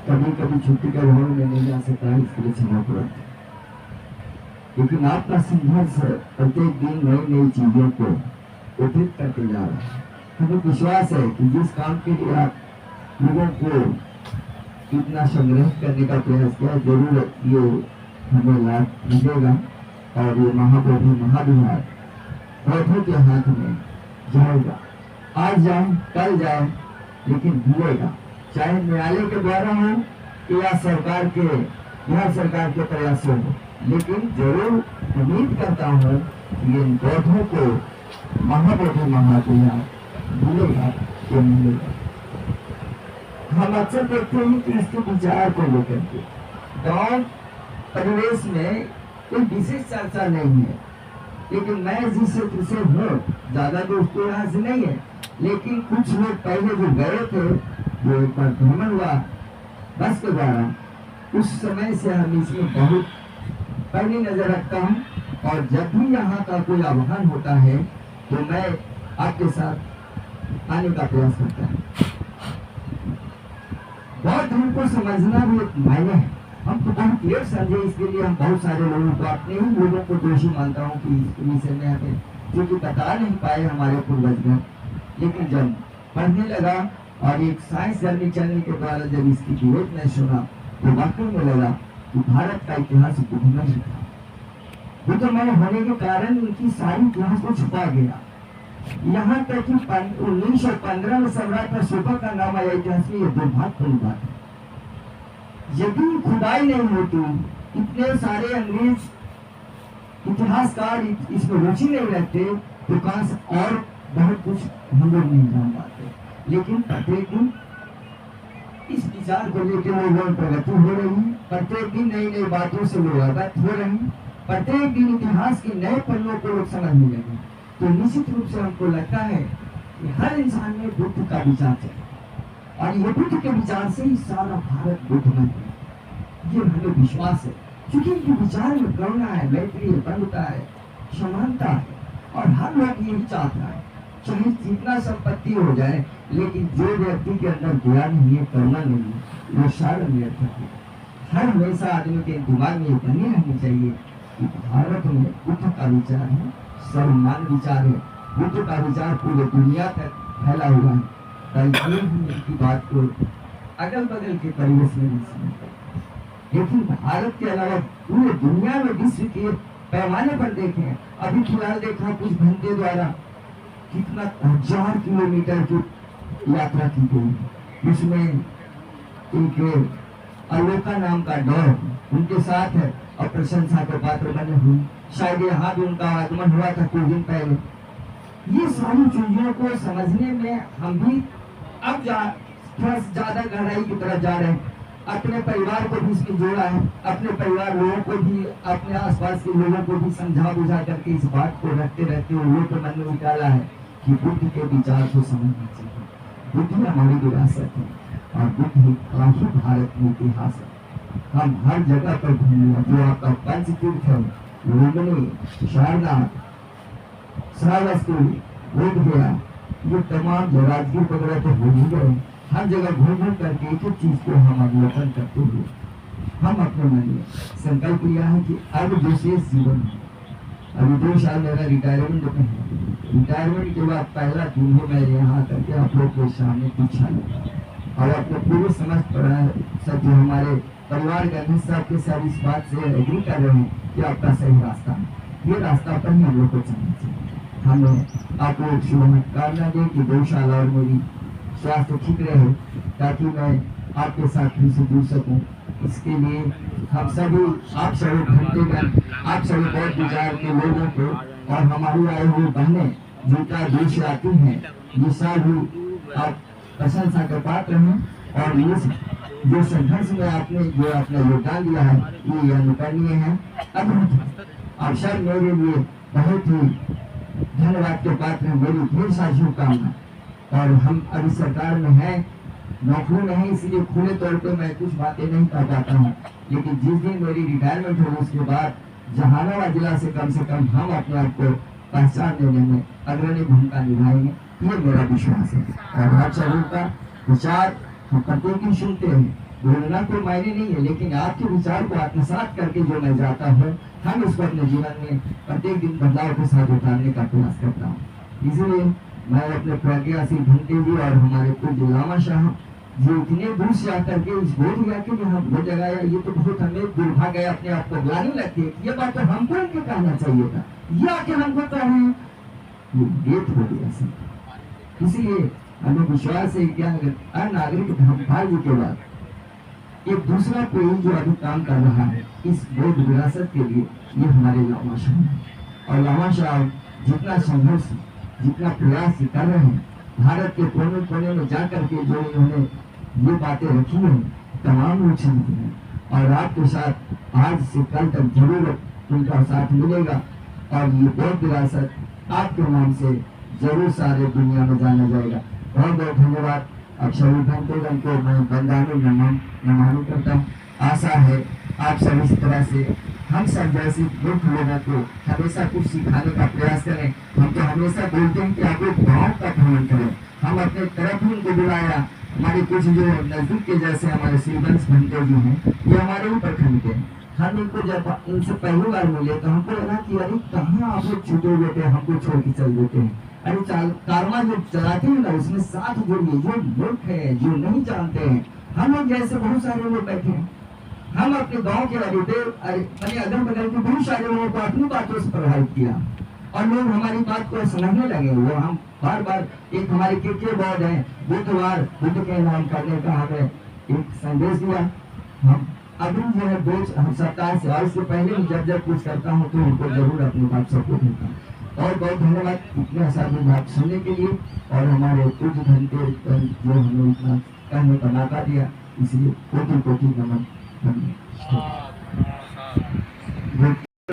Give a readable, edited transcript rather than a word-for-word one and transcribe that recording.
कभी कभी छुट्टी का भाव में नहीं जा सकता है, इसके लिए क्षमा करो। लेकिन आपका संघर्ष प्रत्येक दिन नई नई चीजों को उठित करके जा रहा है। हमें विश्वास है कि जिस काम के लिए आप लोगों को इतना संग्रह करने का प्रयास किया, जरूर ये हमें लाभ मिलेगा और ये महाबोधि महाविहार बौद्धों के हाथ में जाएगा। आज जाए कल जाए लेकिन मिलेगा, चाहे न्यायालय के द्वारा हो या सरकार के बिहार सरकार के प्रयासों हो, लेकिन जरूर उम्मीद करता हूँ कि इन बौद्धों को महाबोधि महाविहार मिलेगा ये मिलेगा। हम अक्सर देखते हैं कि इसके विचार को लेकर के गांव परिवेश में कोई विशेष चर्चा नहीं है, लेकिन मैं जिस क्षेत्र से हूँ ज्यादा दोस्त तो यहाँ से नहीं है, लेकिन कुछ लोग पहले जो गए थे, जो एक बार भ्रमण हुआ बस के द्वारा, उस समय से हम इसमें बहुत पहली नजर रखता हूँ। और जब भी यहाँ का कोई आह्वान होता है तो मैं आपके साथ आने का प्रयास करता हूँ। बौद्ध धर्म को समझना भी एक मायने है, हमको बहुत क्लियर समझे, इसके लिए हम बहुत सारे लोगों को, अपने ही लोगों को दोषी मानता हूँ कि इस विषय में हमें क्योंकि बता नहीं पाए हमारे पूर्वजगण। लेकिन जब पढ़ने लगा और एक साइंस जर्नी चैनल के द्वारा जब इसकी विरोध में सुना तो वाकई में लगा कि भारत का इतिहास बुद्धमय ही था। बुद्धमय होने के कारण उनकी सारी इतिहास को छुपा गया। यहाँ तक कि 1915 में सम्राट अशोका का नाम आया इतिहास में, यह दुर्भाग्यपूर्ण बात है। यदि खुदाई नहीं होती, इतने सारे अंग्रेज इतिहासकार इसमें रुचि नहीं रखते तो काश और बहुत कुछ हम लोग नहीं जान पाते। लेकिन प्रत्येक दिन इस विचार को लेकर लोगों प्रगति हो रही है, प्रत्येक दिन नई नई बातों से लोग अवगत हो रहे हैं, प्रत्येक दिन इतिहास के नए पन्नों को लोग समझने लगे। तो निश्चित रूप से हमको लगता है कि हर इंसान में बुद्ध का विचार है और ये बुद्ध के विचार से ही सारा भारत बुद्धमय है, ये हमें विश्वास है। क्योंकि इनके विचार में करुणा है, मैत्री है, बंधुता है, समानता है और हर लोग यही चाहता है, चाहे जितना संपत्ति हो जाए, लेकिन जो व्यक्ति के अंदर दया नहीं है, करुणा नहीं है, वो सारा निरर्थक है। हर हमेशा आदमी के दिमाग में बनी रहनी चाहिए कि भारत में बुद्ध का विचार है, सर्वमान विचार है, बुद्ध का विचार पूरे दुनिया तक फैला हुआ है। की बात को अगल बगल के परिवेश में नहीं समझते, लेकिन भारत के अलावा पूरे दुनिया में विश्व के पैमाने पर देखें, अभी फिलहाल देखा कुछ घंटे द्वारा कितना 1000 किलोमीटर की यात्रा की गई। इसमें एक अलोका नाम का डॉग उनके साथ है और प्रशंसा के पात्र बने हुए, शायद यहाँ भी उनका आगमन हुआ था कुछ दिन पहले। ये सारी चीजों को समझने में हम भी अब थोड़ा ज्यादा गहराई की तरफ जा रहे हैं। अपने परिवार को भी इसमें जोड़ा है, अपने परिवार लोगों को भी, अपने आसपास के लोगों को भी समझा बुझा करके इस बात को रखते रहते हुए तो मन में निकाला है कि बुद्ध के विचार को समझना चाहिए। बुद्ध हमारी विरासत है और बुद्ध काफी भारत में इतिहास है। हम हर जगह पर घूमेंगे, जो आपका पंच तीर्थ है, लुम्बिनी, सारनाथ, श्रावस्ती, बोध गया, ये तमाम जो राजगीर वगैरह तो हो ही गए, हर जगह घूम घूम करके एक एक चीज को हम अवलोकन करते हुए हम अपने मन में संकल्प लिया है कि अब जो शेष जीवन है, अभी 2 साल मेरा रिटायरमेंट है, रिटायरमेंट के बाद पहला दिन ही मैं यहाँ करके आप लोग के सामने पूछा और अपने पूरे समझ पड़ा है सब जो हमारे परिवार के हिस्सा के सब इस बात से एग्री कर रहे हैं कि आपका सही रास्ता है, ये रास्ता पर ही हम लोग को चलना चाहिए। हमें आपको शुभकामना दें कि 2 साल और मेरी स्वास्थ्य ठीक रहे ताकि मैं आपके साथ फिर से जुड़ सकूं। इसके लिए हम सभी, आप सभी घंटेगण, आप सभी बहुत विचार के लोगों को और हमारी आई हुई बहनें जिनका दूर से आती हैं, ये सभी आप प्रशंसा के पात्र हैं और इस जो संघर्ष में आपने जो अपना योगदान दिया है ये अनुकरणीय है, अद्भुत है। आप सब मेरे लिए बहुत ही धन्यवाद के पात्र हैं, मेरी ढेर सारी शुभकामना। और हम अभी सरकार में हैं, नौकरी में है, इसलिए खुले तौर पे मैं कुछ बातें नहीं कर पाता हूँ, लेकिन जिस दिन मेरी रिटायरमेंट होगी उसके बाद जहानाबाद जिला से कम हम अपने आप को पहचान देने में अग्रणी भूमिका निभाएंगे, ये मेरा विश्वास है। और आप सभी का विचार हम प्रत्येक दिन सुनते हैं, बोलना कोई मायने नहीं है, लेकिन आपके विचार को आत्मसात करके जो मैं जाता हूँ, हम इसको अपने जीवन में प्रत्येक दिन बदलाव के साथ उतारने का प्रयास करता हूँ। इसलिए मैं अपने प्रज्ञाशील घंटे जी और हमारे पूज्य लामा शाह जो इतने दूर से आकर के इस बोध गया कि हम बोध लगाया, ये तो बहुत हमें दुर्भाग्य अपने आप को ग्लानि लगती है। ये बात तो हमको इनके कहना चाहिए था, ये आके हमको कह रहे हैं, ये लेट हो गया सर। इसलिए हमें विश्वास है कि अगर अनागरिक धर्मपाल जी के बाद एक दूसरा कोई जो अभी काम कर रहा है इस बौद्ध विरासत के लिए, ये हमारे लामा शाह है। और लामा शाह जितना संघर्ष, जितना प्रयास कर रहे हैं, भारत के कोने कोने में जाकर के जो इन्होंने ये बातें रखी हैं, तमाम लोग सुनते हैं। और आपके साथ आज से कल तक जरूर उनका साथ मिलेगा और ये बौद्ध विरासत आपके नाम से जरूर सारे दुनिया में जाना जाएगा। बहुत बहुत धन्यवाद। अब सभी भक्तों को मैं वंदना नमन करता हूँ। आशा है आप सब इस तरह से हम सब जैसे मूर्ख लोगों को हमेशा कुछ सिखाने का प्रयास करें। हम तो हमेशा बोलते हैं कि आप लोग गाँव का भ्रमण करें, हम अपने तरफ ही उनको बुलाया। हमारे कुछ जो नजदीक के जैसे हमारे श्रीवंश भंते जी हैं, ये हमारे ही प्रखंड के। हम इनको जब इनसे पहली बार मिले तो हमको लगा कि अरे कहाँ आप लोग छूटे हुए थे, हमको छोड़ के चल देते हैं। अरे कारवा जो चलाते हैं ना, उसमें साथ जोड़िए, जो मूर्ख है, जो नहीं जानते हैं। हम लोग जैसे बहुत सारे लोग बैठे हैं, हम अपने गांव के अगल बगल के बहुत सारे लोगों को अपनी बातों से प्रभावित किया और लोग हमारी बात को समझने लगे। वो हम बार बार एक हमारे के बौद्ध है, बुधवार बुद्ध के नाम करने का हमें एक संदेश दिया। हम अभी जो है 2 सप्ताह से, और इससे पहले जब कुछ करता हूँ तो उनको जरूर अपनी बात सबको देता हूँ। और बहुत धन्यवाद इतने आसानी बात सुनने के लिए और हमारे कुछ घंटे जो हमें इतना कहने का मौका दिया, इसलिए कोटि कोटि नमन।